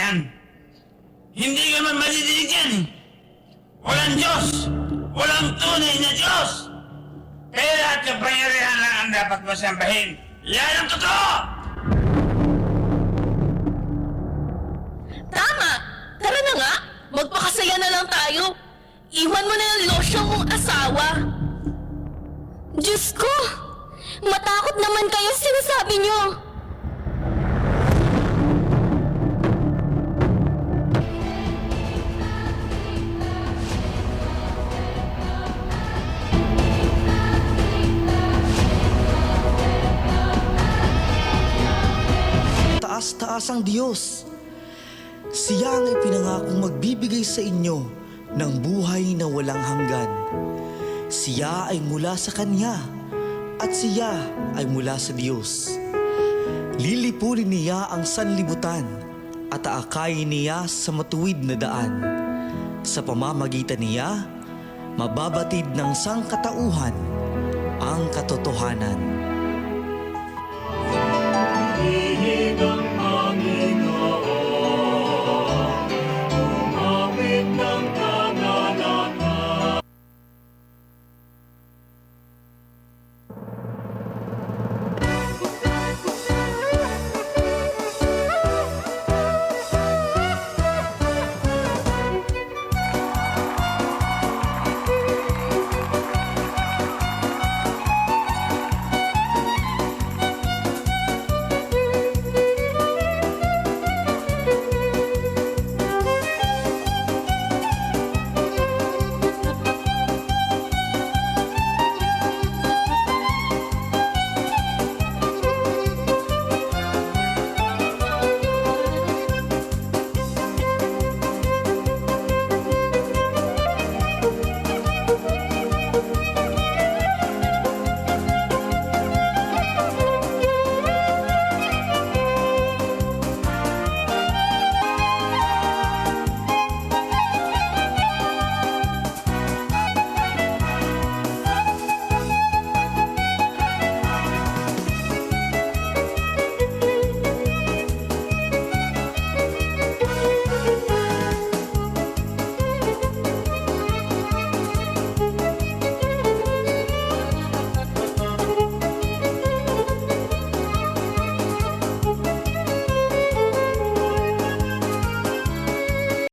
yan. Hindi ka man madidinig yan eh. Walang Diyos. Walang tunay na Diyos. Pera at kapangyarihan lang ang dapat mo sambahin. Yan ang totoo! Tama! Tara na nga! Magpakasaya na lang tayo! Iwan mo na yung losyong mong asawa! Diyos ko! Matakot naman kayo sinasabi niyo! Taas-taas ang Diyos. Siya ang ipinangakong magbibigay sa inyo ng buhay na walang hanggan. Siya ay mula sa Kanya at siya ay mula sa Diyos. Lilipunin niya ang sanlibutan at aakayin niya sa matuwid na daan. Sa pamamagitan niya, mababatid ng sangkatauhan ang katotohanan. Ihig ang